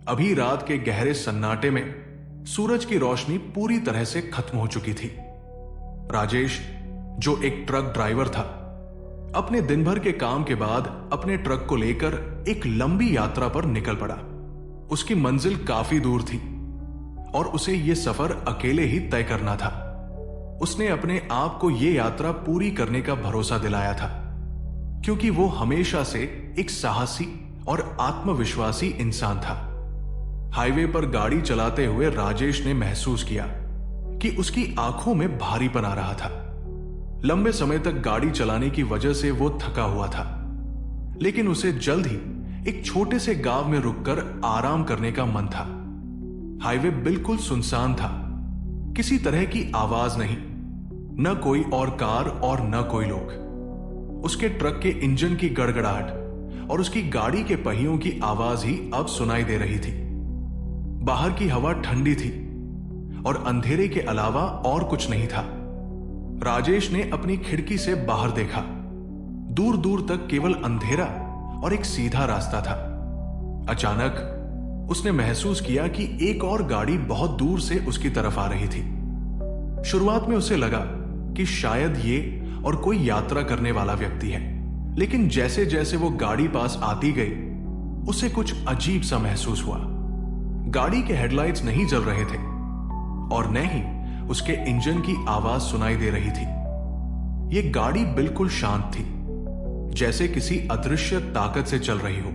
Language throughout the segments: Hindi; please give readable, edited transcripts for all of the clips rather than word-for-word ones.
अभी रात के गहरे सन्नाटे में सूरज की रोशनी पूरी तरह से खत्म हो चुकी थी। राजेश, जो एक ट्रक ड्राइवर था, अपने दिन भर के काम के बाद अपने ट्रक को लेकर एक लंबी यात्रा पर निकल पड़ा। उसकी मंजिल काफी दूर थी और उसे यह सफर अकेले ही तय करना था। उसने अपने आप को यह यात्रा पूरी करने का भरोसा दिलाया था, क्योंकि वो हमेशा से एक साहसी और आत्मविश्वासी इंसान था। हाईवे पर गाड़ी चलाते हुए राजेश ने महसूस किया कि उसकी आंखों में भारीपन आ रहा था। लंबे समय तक गाड़ी चलाने की वजह से वो थका हुआ था, लेकिन उसे जल्द ही एक छोटे से गांव में रुककर आराम करने का मन था। हाईवे बिल्कुल सुनसान था, किसी तरह की आवाज नहीं, न कोई और कार और न कोई लोग। उसके ट्रक के इंजन की गड़गड़ाहट और उसकी गाड़ी के पहियों की आवाज ही अब सुनाई दे रही थी। बाहर की हवा ठंडी थी और अंधेरे के अलावा और कुछ नहीं था। राजेश ने अपनी खिड़की से बाहर देखा। दूर दूर तक केवल अंधेरा और एक सीधा रास्ता था। अचानक उसने महसूस किया कि एक और गाड़ी बहुत दूर से उसकी तरफ आ रही थी। शुरुआत में उसे लगा कि शायद ये और कोई यात्रा करने वाला व्यक्ति है, लेकिन जैसे जैसे वो गाड़ी पास आती गई, उसे कुछ अजीब सा महसूस हुआ। गाड़ी के हेडलाइट्स नहीं जल रहे थे और न ही उसके इंजन की आवाज सुनाई दे रही थी। यह गाड़ी बिल्कुल शांत थी, जैसे किसी अदृश्य ताकत से चल रही हो।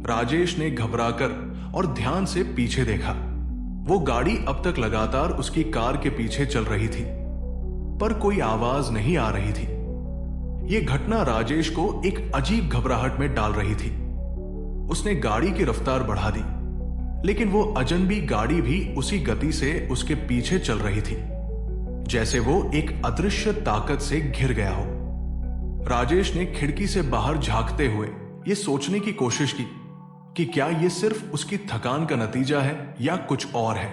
राजेश ने घबराकर और ध्यान से पीछे देखा। वो गाड़ी अब तक लगातार उसकी कार के पीछे चल रही थी, पर कोई आवाज नहीं आ रही थी। यह घटना राजेश को एक अजीब घबराहट में डाल रही थी। उसने गाड़ी की रफ्तार बढ़ा दी, लेकिन वो अजनबी गाड़ी भी उसी गति से उसके पीछे चल रही थी, जैसे वो एक अदृश्य ताकत से घिर गया हो। राजेश ने खिड़की से बाहर झांकते हुए यह सोचने की कोशिश की कि क्या यह सिर्फ उसकी थकान का नतीजा है या कुछ और है।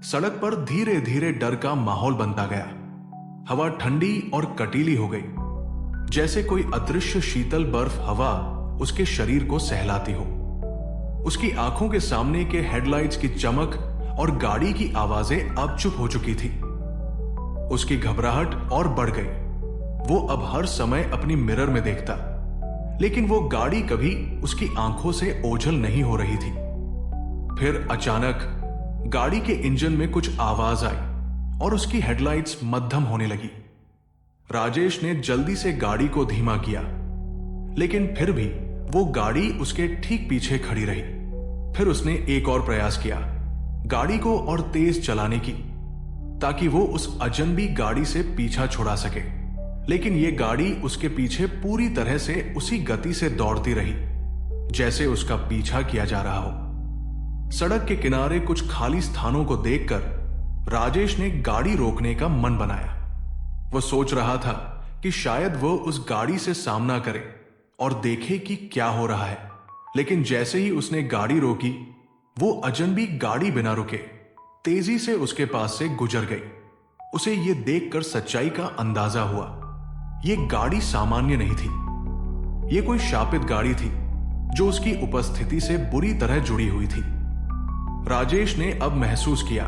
सड़क पर धीरे धीरे डर का माहौल बनता गया। हवा ठंडी और कटीली हो गई, जैसे कोई अदृश्य शीतल बर्फ हवा उसके शरीर को सहलाती हो। उसकी आंखों के सामने के हेडलाइट्स की चमक और गाड़ी की आवाजें अब चुप हो चुकी थी। उसकी घबराहट और बढ़ गई। वो अब हर समय अपनी मिरर में देखता, लेकिन वो गाड़ी कभी उसकी आंखों से ओझल नहीं हो रही थी। फिर अचानक गाड़ी के इंजन में कुछ आवाज आई और उसकी हेडलाइट्स मध्यम होने लगी। राजेश ने जल्दी से गाड़ी को धीमा किया, लेकिन फिर भी वो गाड़ी उसके ठीक पीछे खड़ी रही। फिर उसने एक और प्रयास किया, गाड़ी को और तेज चलाने की, ताकि वो उस अजनबी गाड़ी से पीछा छुड़ा सके। लेकिन ये गाड़ी उसके पीछे पूरी तरह से उसी गति से दौड़ती रही, जैसे उसका पीछा किया जा रहा हो। सड़क के किनारे कुछ खाली स्थानों को देखकर राजेश ने गाड़ी रोकने का मन बनाया। वो सोच रहा था कि शायद वो उस गाड़ी से सामना करे और देखे कि क्या हो रहा है। लेकिन जैसे ही उसने गाड़ी रोकी, वो अजनबी गाड़ी बिना रुके तेजी से उसके पास से गुजर गई। उसे यह देखकर सच्चाई का अंदाजा हुआ। यह गाड़ी सामान्य नहीं थी। यह कोई शापित गाड़ी थी जो उसकी उपस्थिति से बुरी तरह जुड़ी हुई थी। राजेश ने अब महसूस किया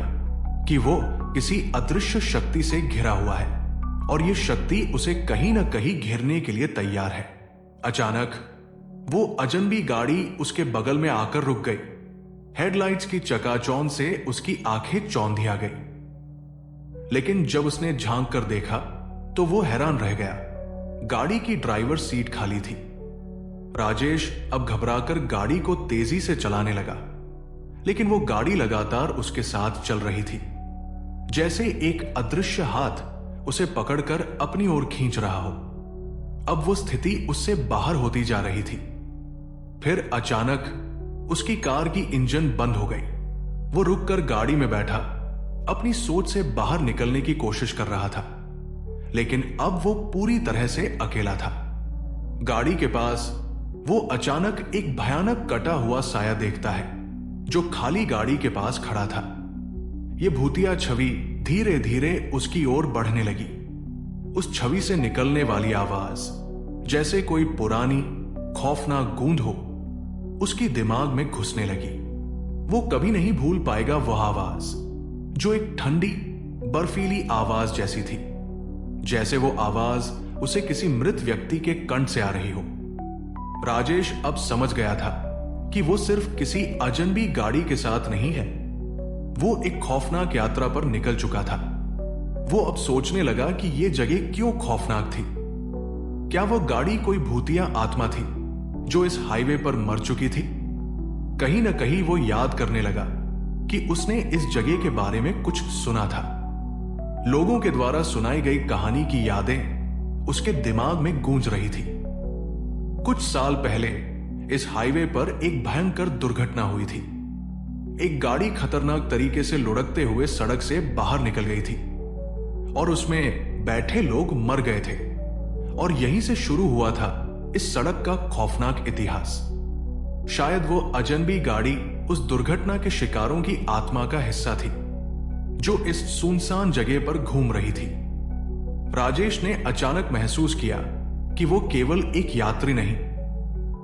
कि वो किसी अदृश्य शक्ति से घिरा हुआ है और यह शक्ति उसे कहीं ना कहीं घेरने के लिए तैयार है। अचानक वो अजनबी गाड़ी उसके बगल में आकर रुक गई। हेडलाइट्स की चकाचौंध से उसकी आंखें चौंधिया गई। लेकिन जब उसने झांक कर देखा तो वो हैरान रह गया। गाड़ी की ड्राइवर सीट खाली थी। राजेश अब घबराकर गाड़ी को तेजी से चलाने लगा, लेकिन वो गाड़ी लगातार उसके साथ चल रही थी, जैसे एक अदृश्य हाथ उसे पकड़कर अपनी ओर खींच रहा हो। अब वो स्थिति उससे बाहर होती जा रही थी। फिर अचानक उसकी कार की इंजन बंद हो गई। वो रुककर गाड़ी में बैठा, अपनी सोच से बाहर निकलने की कोशिश कर रहा था, लेकिन अब वो पूरी तरह से अकेला था। गाड़ी के पास वो अचानक एक भयानक कटा हुआ साया देखता है जो खाली गाड़ी के पास खड़ा था। यह भूतिया छवि धीरे धीरे उसकी ओर बढ़ने लगी। उस छवि से निकलने वाली आवाज जैसे कोई पुरानी खौफनाक गूंज हो, उसकी दिमाग में घुसने लगी। वो कभी नहीं भूल पाएगा वह आवाज, जो एक ठंडी बर्फीली आवाज जैसी थी, जैसे वो आवाज उसे किसी मृत व्यक्ति के कंठ से आ रही हो। राजेश अब समझ गया था कि वो सिर्फ किसी अजनबी गाड़ी के साथ नहीं है, वो एक खौफनाक यात्रा पर निकल चुका था। वो अब सोचने लगा कि ये जगह क्यों खौफनाक थी। क्या वह गाड़ी कोई भूतिया आत्मा थी जो इस हाईवे पर मर चुकी थी? कहीं ना कहीं वो याद करने लगा कि उसने इस जगह के बारे में कुछ सुना था। लोगों के द्वारा सुनाई गई कहानी की यादें उसके दिमाग में गूंज रही थी। कुछ साल पहले इस हाईवे पर एक भयंकर दुर्घटना हुई थी। एक गाड़ी खतरनाक तरीके से लुढ़कते हुए सड़क से बाहर निकल गई थी और उसमें बैठे लोग मर गए थे। और यहीं से शुरू हुआ था इस सड़क का खौफनाक इतिहास। शायद वो अजनबी गाड़ी उस दुर्घटना के शिकारों की आत्मा का हिस्सा थी, जो इस सुनसान जगह पर घूम रही थी। राजेश ने अचानक महसूस किया कि वो केवल एक यात्री नहीं,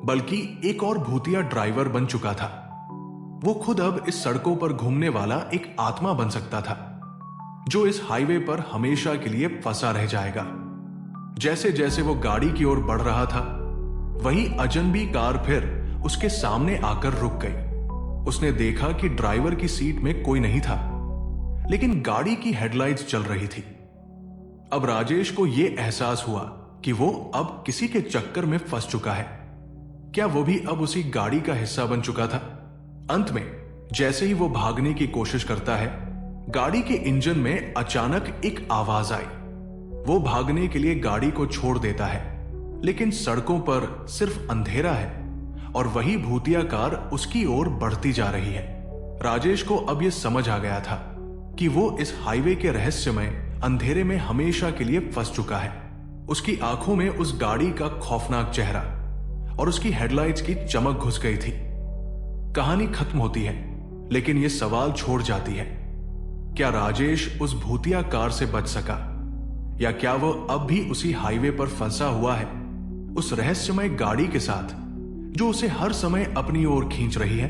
बल्कि एक और भूतिया ड्राइवर बन चुका था। वो खुद अब इस सड़कों पर घूमने वाला एक आत्मा बन सकता था, जो इस हाईवे पर हमेशा के लिए फंसा रह जाएगा। जैसे जैसे वो गाड़ी की ओर बढ़ रहा था, वही अजनबी कार फिर उसके सामने आकर रुक गई। उसने देखा कि ड्राइवर की सीट में कोई नहीं था, लेकिन गाड़ी की हेडलाइट्स जल रही थी। अब राजेश को यह एहसास हुआ कि वो अब किसी के चक्कर में फंस चुका है। क्या वो भी अब उसी गाड़ी का हिस्सा बन चुका था? अंत में जैसे ही वो भागने की कोशिश करता है, गाड़ी के इंजन में अचानक एक आवाज आई। वो भागने के लिए गाड़ी को छोड़ देता है, लेकिन सड़कों पर सिर्फ अंधेरा है और वही भूतिया कार उसकी ओर बढ़ती जा रही है। राजेश को अब यह समझ आ गया था कि वो इस हाईवे के रहस्यमय अंधेरे में हमेशा के लिए फंस चुका है। उसकी आंखों में उस गाड़ी का खौफनाक चेहरा और उसकी हेडलाइट्स की चमक घुस गई थी। कहानी खत्म होती है, लेकिन यह सवाल छोड़ जाती है, क्या राजेश उस भूतिया कार से बच सका, या क्या वो अब भी उसी हाईवे पर फंसा हुआ है, उस रहस्यमय गाड़ी के साथ जो उसे हर समय अपनी ओर खींच रही है?